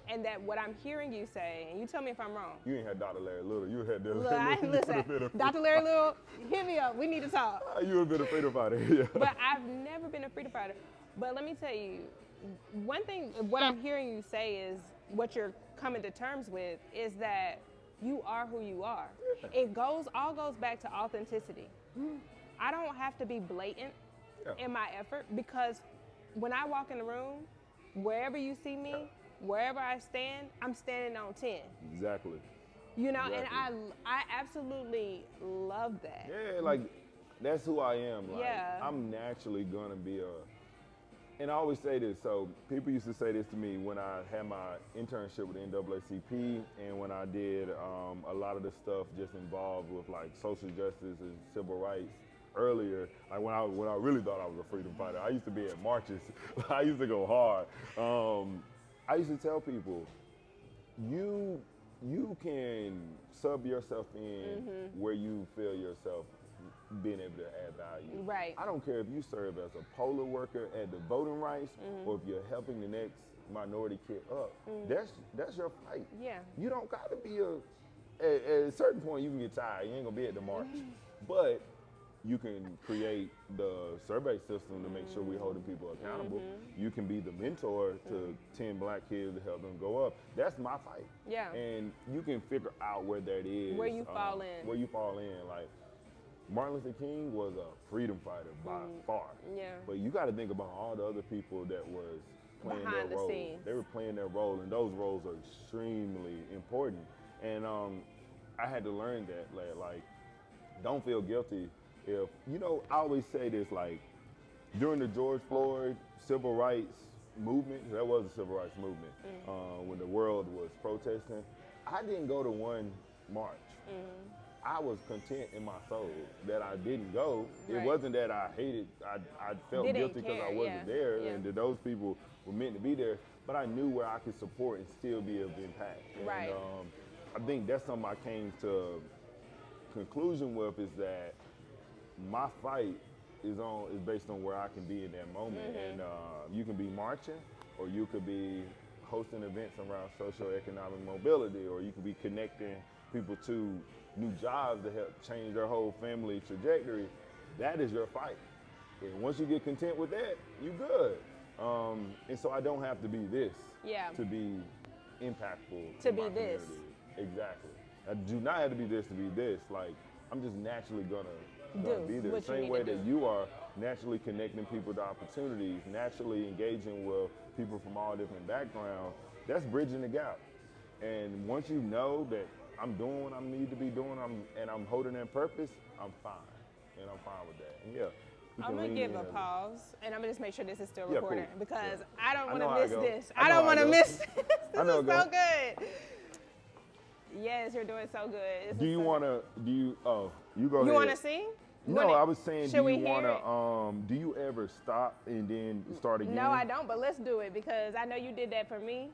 S2: and that what I'm hearing you say, and you tell me if I'm wrong.
S1: You ain't had Dr. Larry Little. You had
S2: Listen, Dr. Larry Little, hit me up. We need to talk.
S1: You have been a freedom fighter. Yeah.
S2: But I've never been a freedom fighter. But let me tell you, one thing, what I'm hearing you say is, what you're coming to terms with is that you are who you are. It all goes back to authenticity. I don't have to be blatant in my effort, because when I walk in the room, wherever you see me, wherever I stand, I'm standing on 10.
S1: Exactly.
S2: And I absolutely love that.
S1: Yeah, like, that's who I am. Like,
S2: yeah.
S1: I'm naturally gonna be and I always say this, so people used to say this to me when I had my internship with the NAACP, and when I did a lot of the stuff just involved with, like, social justice and civil rights earlier, like when I really thought I was a freedom fighter. I used to be at marches. I used to go hard. I used to tell people, you can sub yourself in where you feel yourself being able to add value.
S2: Right.
S1: I don't care if you serve as a polar worker at the voting rights, or if you're helping the next minority kid up. That's your fight.
S2: Yeah.
S1: You don't got to be at a certain point you can get tired. You ain't gonna be at the march, but you can create the survey system to make sure we're holding people accountable. You can be the mentor to 10 black kids to help them go up. That's my fight.
S2: Yeah.
S1: And you can figure out where that is.
S2: Where you fall in.
S1: Where you fall in. Like, Martin Luther King was a freedom fighter by far.
S2: Yeah.
S1: But you got to think about all the other people that was playing
S2: behind
S1: their role.
S2: Scenes.
S1: They were playing their role, and those roles are extremely important. And I had to learn that, like, don't feel guilty if, I always say this, like, during the George Floyd civil rights movement, that was a civil rights movement, when the world was protesting, I didn't go to one march. I was content in my soul that I didn't go. It
S2: Right.
S1: wasn't that I hated, I felt
S2: Didn't
S1: guilty because I
S2: care,
S1: wasn't
S2: yeah,
S1: there
S2: yeah.
S1: and that those people were meant to be there, but I knew where I could support and still be of impact.
S2: Right.
S1: And I think that's something I came to conclusion with, is that my fight is based on where I can be in that moment. And you can be marching, or you could be hosting events around socioeconomic mobility, or you could be connecting people to new jobs to help change their whole family trajectory. That is your fight. And once you get content with that, you good. And so I don't have to be this to be impactful
S2: To
S1: in
S2: be
S1: my
S2: this.
S1: community. Exactly. I do not have to be this to be this. Like, I'm just naturally gonna be there.
S2: what you
S1: Same
S2: need
S1: way
S2: to
S1: that
S2: do.
S1: you are naturally connecting people to opportunities, naturally engaging with people from all different backgrounds. That's bridging the gap. And once you know that I'm doing what I need to be doing, and I'm holding that purpose, I'm fine. And I'm fine with that. And yeah. we
S2: I'm
S1: can
S2: gonna
S1: lean
S2: give
S1: in
S2: a
S1: as
S2: pause, and I'm gonna just make sure this is still
S1: Yeah, cool.
S2: recording because
S1: Yeah.
S2: I don't
S1: I
S2: want
S1: know
S2: to
S1: how it
S2: miss
S1: go.
S2: this.
S1: I
S2: I
S1: know
S2: don't
S1: how
S2: want
S1: it
S2: to
S1: go.
S2: miss this.
S1: I know
S2: This
S1: it
S2: is so
S1: go.
S2: good. Yes, you're doing so good. This
S1: Do
S2: is
S1: you
S2: so-
S1: want to, you go
S2: You
S1: ahead.
S2: want to sing?
S1: No, I was saying,
S2: Should
S1: do
S2: we
S1: you
S2: hear
S1: want to, do you ever stop and then start again?
S2: No, I don't, but let's do it because I know you did that for me.